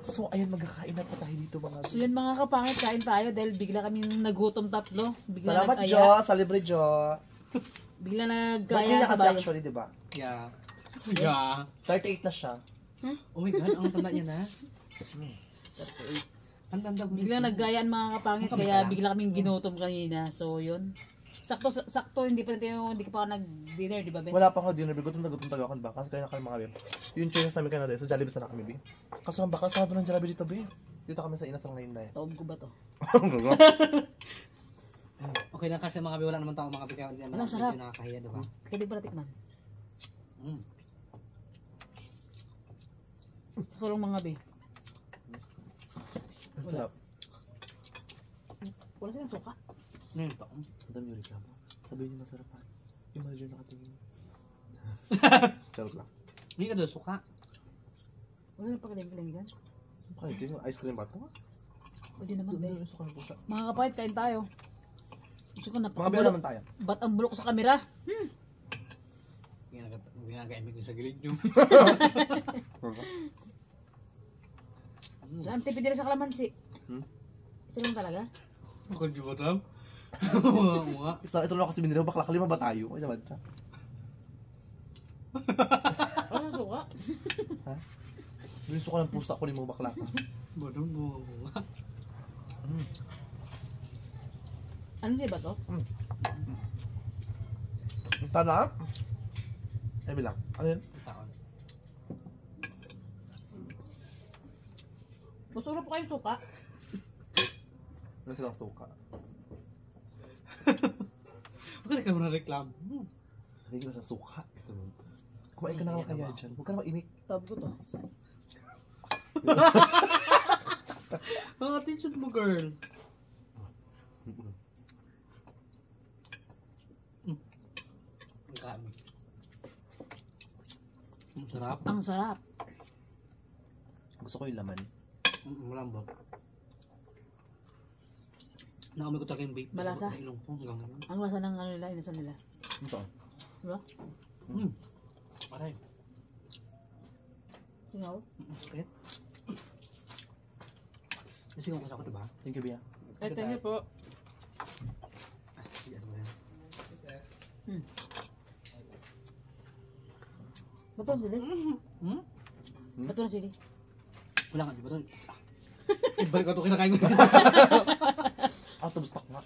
So, ayun, magkakain na po tayo dito mga. So yun mga kapangit, kain tayo dahil bigla kami nagutom tatlo. Bigla Salamat, nag-aya. Jo. Sa libre, Jo. Bigla Ba't nag-aya niya sa kasi bayo. actually, di ba? Yeah. Yeah. 38 na siya. Oh my God, ang tanda niya na. Ang tanda mo. Bigla nag-gayaan mga kapangit, kaya bigla kaming ginutom kanina. So yun. Sakto, hindi ka pa nag-dinner, di ba, Ben? Wala pa ako dinner. Gutom na gutom talaga ako, diba? Kasi kaya na kami mga bim. Yung choices namin kanina sa Jollibee sana kami, Bi. Kaso ang baka sarado ng Jollibee dito, Bi. Dito kami sa Inasal ngayon na eh. Taob ko ba to? Okay na kasi mga wala naman tao mga bigyan diyan. Ang sarap. Nakakahiya, di ba? Pwede ba natikman? Sulong mga be. Ang sarap. Wala silang suka. Ngayon pa. Ang dami yung reklamo. Sabihin niyo masarap pa. Imagine nakatingin. Charot lang. Hindi ka doon suka. Wala na pagaling-galing dyan. Ay, ito yung ice cream ba ito? Pwede naman be. Yung suka ng pusa. Mga kapangit, kain tayo. Gusto ko Mga bim napakabulok. naman tayo. Ba't ang bulok sa kamera? Ginagaimik ko sa gilid nyo. Saan tipid nila sa kalamansi? Isa lang talaga? Ako di ba tam? Isa, ito lang ako si Minero. Bakla kalima ba tayo? Ay, naman ka. Wala na suka. Ha? Yung suka ng pusa ko ni mo bakla ka. Badong mo. Ano di ba to? Ang tanap. Ay, bilang. Ano yun? Taon. Masuro po kayong suka. Ano silang suka? Huwag ka muna reklamo. Hindi ko sa suka. Kumain ka na naman kaya dyan. Huwag ka na mainik. Taob ko to. Ang attention mo, girl. Ang kami. Ang sarap. Ang sarap. Gusto ko yung laman. Malambot. Nakamay ko talaga yung vape. Malasa? Ilong ko hanggang ngayon. Ang lasa ng ano nila, inasan nila. Ito. Diba? Aray. Singaw? Okay. Kasi kung kasako diba? Thank you, Bia. Eh, thank you po. Sige, ano yan? Bato na sili? Bato na sili? Wala nga, di ba doon? Ibalik ko ito kinakain ko. Tabstak nga.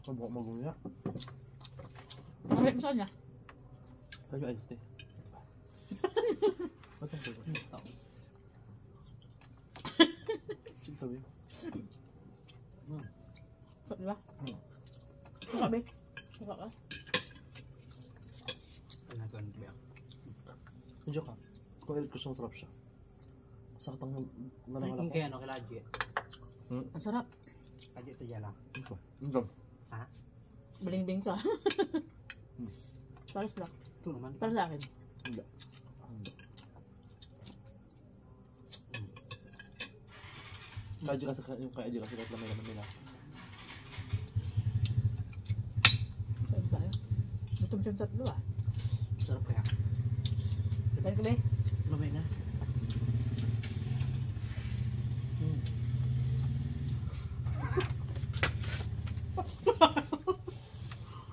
Mabuka maguya. Mahalik mo sa kanya? Tayo ayos eh. Ba't ang tayo? Sige tabi. Diba? Suka be? Suka ka? Ano ito? Ano ba? Medyo ka. Kung elit ko siyang sarap siya. Sakit ang nalangal Yung ako. kaya ano, kila Adje. Ang sarap. Adje ito dyan lang. Ito. Ha? Baling-bing ka. Pares lang. Ito naman. Para sa akin. Hindi. Kaya kasi kahit lamay naman nila. Saan tayo? Gutom siyang tatlo ah. Sarap kaya. Saan ka be? Mamay na.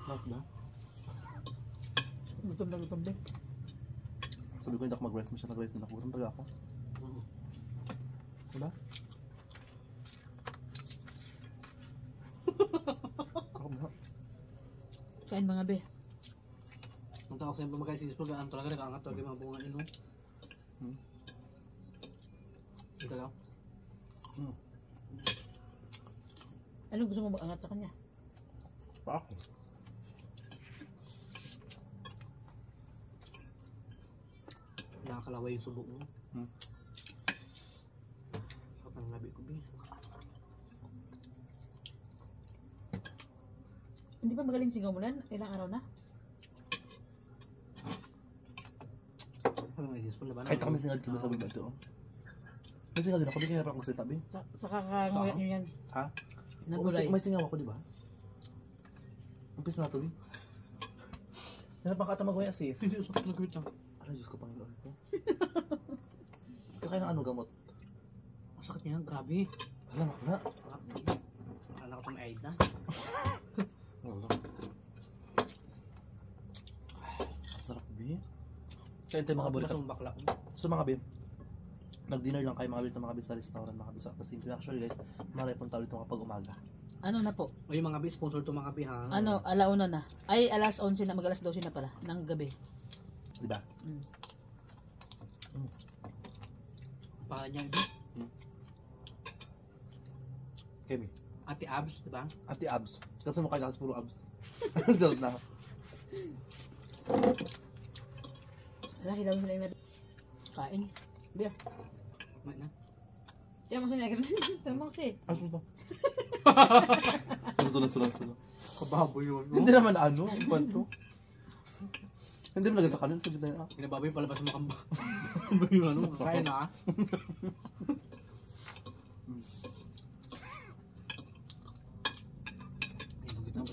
Mark ba? Gutom be. Sabi ko hindi ako mag-rest mo siya. Nag-rest din ako. Gutom talaga ako. Diba? Ako ba? Kain mga be. Ang tawag sa'yo pamagay si Ispog, ang talaga nakaangat talaga yung mga bunga nilo. Ito lang. Anong gusto mo mag-angat sa kanya? Pa ako. Nakakalaway yung subo mo. Sarap ng labi ko, Bin. Hindi pa magaling singaw mo lan? Ilang araw na? Ano nga, Ispog, laban. Kahit ako may singal dito sa baba ito. May singal din ako. Di kaya pa akong salita, Bin. Sa kakanguyat nyo yan. Ha? Nagulay. May singaw ako, di ba? Umpis na ito, Bin. Ano pang katamagoy sis? Hindi usap na gawin lang. Ano, Diyos ko, Panginoon ko. Ito kayo ng ano gamot? Ang sakit niya, grabe. Alam ako na. Akala ko itong Aida. Sarap, Bi. Kaya ito mga buli. Lasong bakla ko. So mga Bi, nag-dinner lang kayo mga Bi mga Bi sa restaurant mga Bi. So, simple actually guys, marepon tayo ito kapag umaga. Ano na po? O yung mga bi, sponsor to mga bi ha. Ano, alauna na. Ay, alas 11 na, mag alas 12 na pala, ng gabi. Diba? Mm. Pangalan niya ibi. Kemi. Ate Abs, diba? Ate abs. Kasi mukha niya kasi puro abs. Joke na. Laki daw sila yung kain. Biya. May na. Diyan mo sila. Tamang si. Ano ito? Sulo. Kababoy yun. Hindi naman ano, kwento. Hindi mo lagay sa kanin, sabi tayo. Pinababoy palabas mo kamba. Kababoy yun ano, kakain na.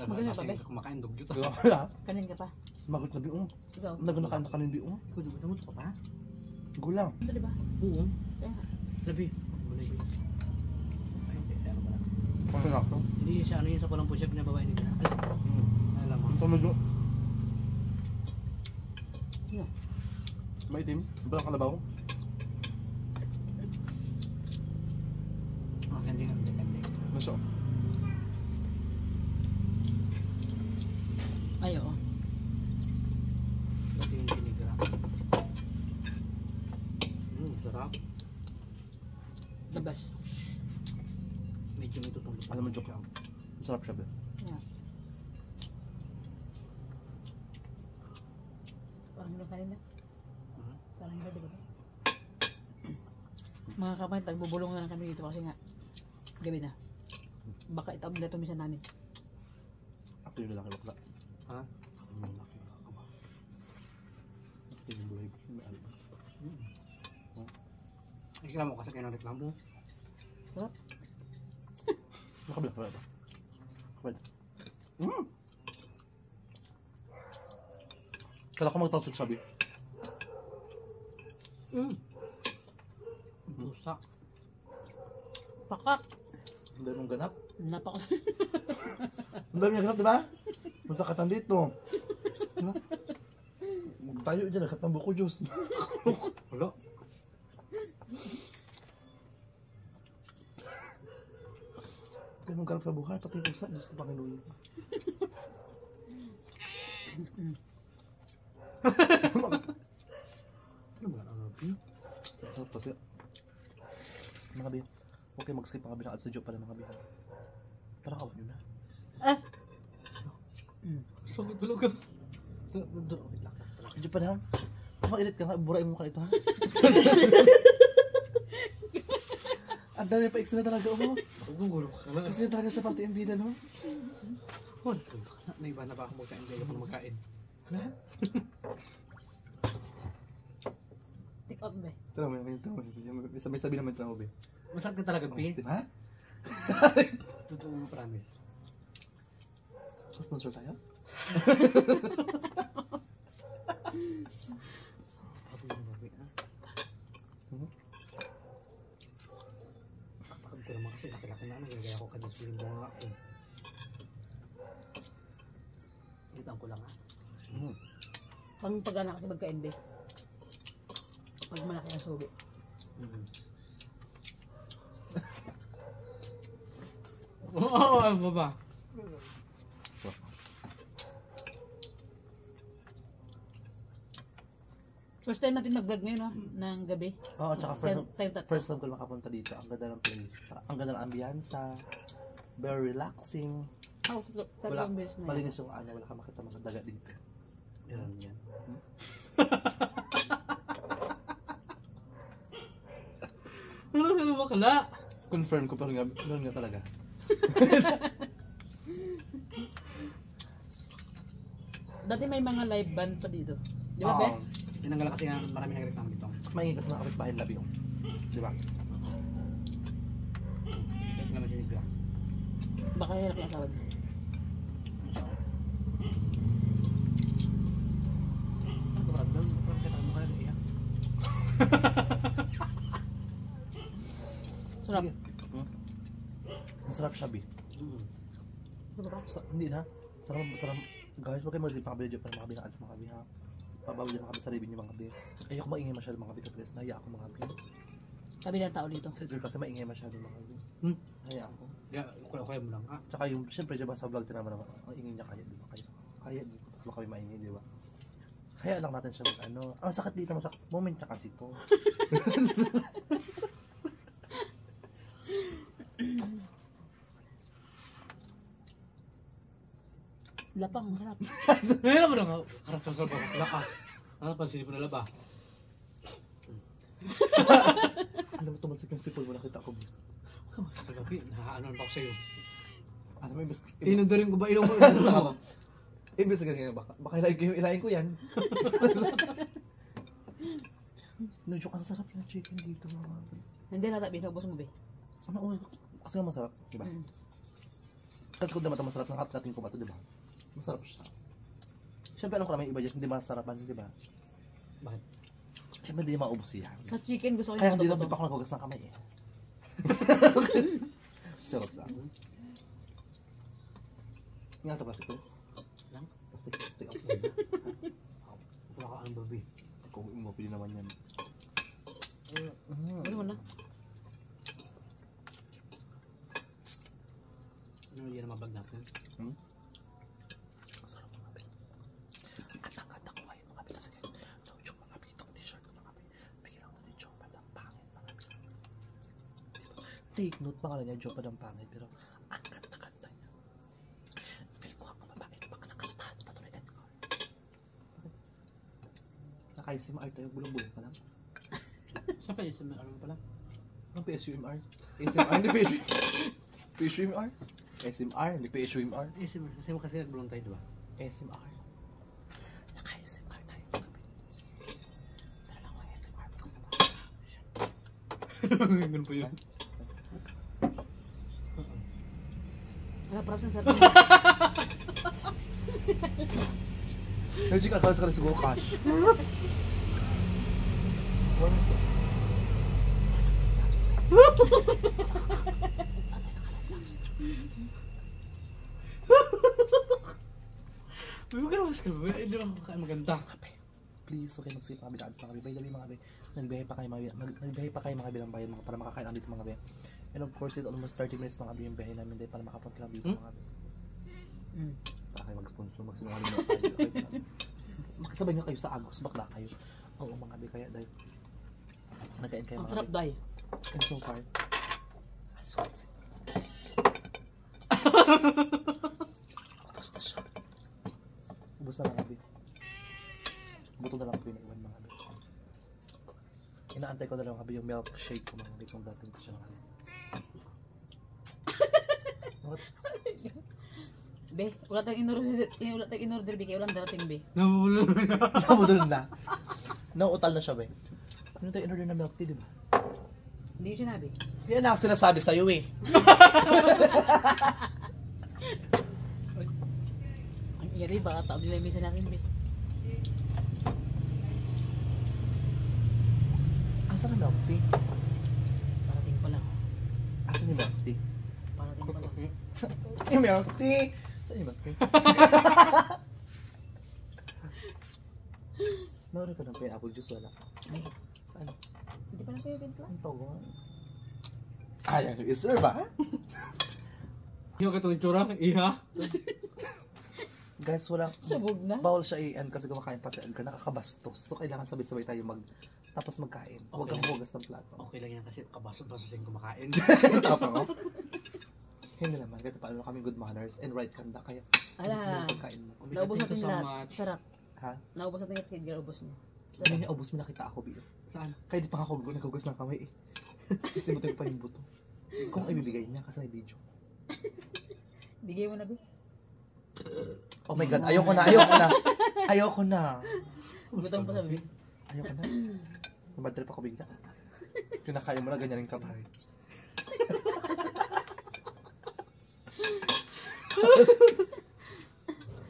Maganda pa, be? Kumakain dugyot. Wala. Kanin ka pa. Magot na biong. Ikaw. Nagunakain na kanin biong. Ikaw, dugyot mo ito pa? Gulang. Ito diba? Oo. Kaya nga. Labi. Ano na ako? Hindi siya ano yun sa palang push-up na babae nila. Alam mo. Ito medyo Ano? maitim. Balang kalabaw. Kandi. Ano siya? Ay, oo. Ito yung tinigra. Sarap. The best. Medyo may tutong. Ano mo joke lang. Masarap siya ba? Yeah. Parang yung kanina. Parang yung diba? Mga kapatid, nagbubulong na lang kami dito kasi nga gabi na. Baka itaog na tumisa namin. Ako yung lalaki bakla. Ha? Ako yung lalaki bakla. Ako yung buhay ko. May alam. Reklamo kasi kayo ng reklamo. What? Nakabila. Kabila. Kala ko magtalsik sabi. Busak. Pakak! Ang dami mong ganap. Napak. Ang dami mong ganap, di ba? Masakatan dito. Diba? Tayo dyan, nagkatambo ko juice. Wala. Ang dami mong ganap sa buhay, pati pusa. Diyos ko Panginoon. Ano ba ang rabi? Sarap kasi. Mga bi, okay mag-skip mga bi ng ads sa joke pala mga bi. Parang kawan yun na. Sabi tulog ka. Joke pa na. Mag-edit ka nga, burain mo ka ito ha. Ang dami pa eksena talaga mo. Gugulo ka lang. Kasi talaga siya pati yung bida no. Wala. Naiba na ba ako magkain? Hindi ako magkain. Take out ba? Tara mo yung ito. May sabi naman ito mo be. Masarap ka talaga, Pi. Diba? Totoo mo, promise. Sponsor tayo? Ako yung babi, ha? Kapag ko naman kasi, laki-laki na, nagagaya ko kanya siling bunga ako. Ilitan ko lang, ha? Pag pag-anak kasi magka-NB. Pag malaki ang subi. Oo, ano ba? First time natin mag-vlog ngayon, no? Ng gabi. Oo, tsaka Time first time ko makapunta dito. Ang ganda ng place. Tsaka ang ganda ng ambiyansa. Very relaxing. Wala, Tatlong beses na. malinis yung ano. Wala ka makita mga daga dito. Yan, yan. Ano ka na bakla? Confirm ko pero nga talaga. Dati may mga live band pa dito. Di ba, Be? Tinanggal kasi nga marami nagreklamo dito. Maingay kasi mga kapitbahay labi yung. Di ba? Kasi nga masinigra. Baka hirap yung asawa niya. Sarap. Masarap siya, B. Ano ba? Hindi na. Sarap. Guys, huwag kayo magpapabili dyan para makabili na ads mga B, ha? Pabawin dyan makabili sa review niyo mga B. Ayoko maingay masyado mga B kasi guys, nahiya ako mga B. Sabi ng tao dito. Kasi kasi maingay masyado mga B. Nahiya ako. Kaya mo lang. Tsaka yung, syempre diba sa vlog tinaman naman, ang ingay niya kaya, diba? Kaya dito, wala kami maingay, diba? Kaya lang natin siya ang sakit dito, moment niya kasi to. Lapang, harap. Ngayon mo lang. Karap-karap ako. Laka. Ano pa sinipon na laba? Alam mo, tumalsik yung sipol mo, nakita ko. Kagabi, nahaanoan pa ako sa'yo. Alam mo, Tinundurin ko ba ilong mo? ibig sabihin nga, baka ilayin ko yan. Medyo ang sarap ng chicken dito mga. Hindi na tabi, naubos mo ba? Ano, kasi nga masarap, diba? Kasi kung naman ito masarap ng hot-cutting ko ba ito, diba? Masarap siya. Siyempre alam ko naman yung iba dyan, hindi masarapan, diba? Bakit? Siyempre hindi maubos yan. Sa chicken gusto ko Kaya yung hindi buto-buto. na pa ako naghugas ng kamay eh. Charot lang. Nga ito, plastic ko. Lang? Plastic up. Wala ka ang babi. Kung umapili naman yan. Ano mo na? Ano yan ang mabag natin? Masarap mga kapit. At ang ganda ko ngayon mga kapit. Kasi yung mga kapit, itong t-shirt ko mga kapit. Bigyan ako ni Joe Padang Pangit mga kapit. Take note, pangalan niya Joe Padang Pangit. Pero ang ganda-ganda niya. Feel ko ang mababait. Baka nakastahan pa tuloy end ko. Naka-SMR tayo, bulong-bulong pa lang. Saan pa yun? Ano pala? Ang PSUMR? SMR ni PSUMR? SMR ni PSUMR? Kasi mo kasi nagbulong tayo, diba? SMR. Naka-SMR tayo. Tara lang mga SMR. Ganun po yun. Wala, props na sarap. Nag-check akala sa siguro cash. Ano ito? Huwag ka naman sa kabe. Hindi lang kakain maganda. Please, okay, magsipa kami daan sa mga bay. Dali mga bay. Nagbiyahe pa kayo mga bilang bayan para makakain ang dito mga bay. And of course, it's almost 30 minutes mga bay yung biyahe namin dahil para makapunta lang dito mga bay. Para kayo mag-sponsor, magsinungaling na kayo. Makisabay nyo kayo sa Agos, bakla kayo. Oo mga bay, kaya dahil nagkain kayo Ang mga sarap bay. dahil. And so far, aswat. Ubus na siya. Ubus na mga bay. Buto na lang po yung iwan mga bay. Inaantay ko na lang mga bay yung milkshake ko mga bay kung dating ko siya mga bay. What? Be, wala tayong in-order, be, kaya walang darating, be. Nabudol na. Nauutal na siya bay. Ano tayo in-order na milk tea, di ba? Hindi ko sinabi. Yan ang sinasabi sa'yo eh. Ang iri, baka tao nila yung misa natin, be. Asan na milk tea? Parating pa lang. Asan yung milk tea? Parating pa lang. Yung milk tea! Saan yung milk tea? Nauri ka ng pineapple juice, wala. Ay, Ano? hindi pa na sa'yo, bento. Ang tawa. Ayan, is-serve ba? Yung katong itsura, iha. Guys, walang... Sabog na. Bawal siya i-end kasi kumakain pa si Edgar, nakakabastos. So, kailangan sabay-sabay tayo tapos magkain. Huwag kang hugas ng plato. Okay lang yan kasi kabasot-basosin kumakain. Tapa mo? Hindi naman, ganito paano kami good manners and right kanda, kaya Ala, gusto mo yung pagkain mo. naubos Thank you natin so lahat. much. Sarap. Ha? Naubos natin yung Edgar, ubos niya. Sabi niya, ubos mo nakita ako, Bio. Saan? Kaya di pa ako naghugas ng kamay eh. Sisimutin ko pa yung buto. Kung ibibigay niya kasi may video. Bigay mo na, be. Oh my God, ayoko na. Gutom pa sabi. Ayoko na. Namadrip ako bigla. Kinakain mo na, ganyan rin ka pa.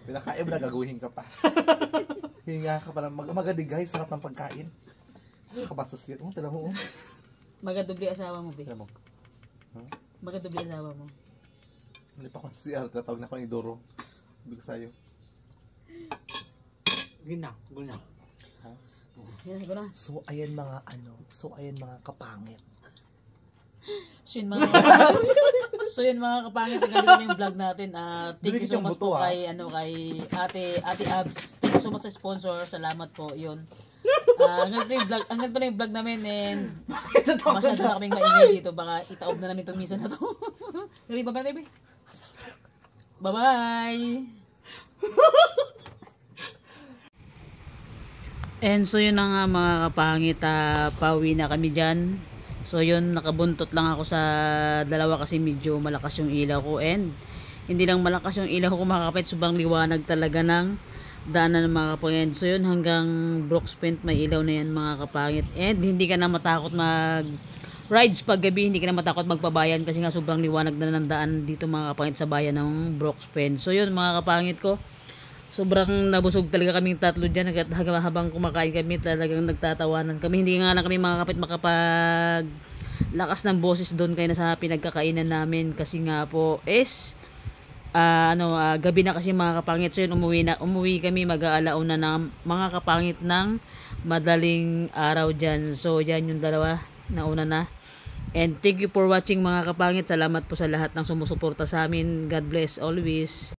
Pinakain mo na, gagawin ka pa. Hinga ka pa lang. Magadi guys, sarap ng pagkain. Kabastos yun. Tala mo. Magadubli asawa mo, be. Tala mo. Magadubli asawa mo. Hindi pa ako si Al. Tatawag na ako ni Doro. Ibig sa'yo. Gina. Guna. Yan, ko na. So, ayan mga mga kapangit. So yun mga kapangit, hanggang dito na yung vlog natin. Thank you so much po kay Ate Abs. Thank you so much sa sponsor. Salamat po. Yun. Hanggang dito na yung vlog namin, and masyado na kaming maingay dito. Baka itaob na namin itong misa na to. Sabi, bye-bye, baby. Bye-bye. And so yun na nga mga kapangit, pauwi na kami dyan. So yun, nakabuntot lang ako sa dalawa kasi medyo malakas yung ilaw ko, and hindi lang malakas yung ilaw ko mga kapit, sobrang liwanag talaga ng daanan ng mga kapangit. So yun, hanggang Brooks Point may ilaw na yan mga kapangit, and hindi ka na matakot mag rides pag gabi, hindi ka na matakot magpabayan kasi nga sobrang liwanag na ng daan dito mga kapangit sa bayan ng Brooks Point. So yun mga kapangit ko, sobrang nabusog talaga kaming tatlo dyan. Habang kumakain kami, talagang nagtatawanan kami. Hindi nga na kami mga kapit makapag lakas ng boses doon kayo na sa pinagkakainan namin. Kasi nga po is gabi na kasi mga kapangit. So yun, umuwi kami mag-aalauna na mga kapangit ng madaling araw dyan. So yan yung dalawa, nauna na. And thank you for watching mga kapangit. Salamat po sa lahat ng sumusuporta sa amin. God bless always.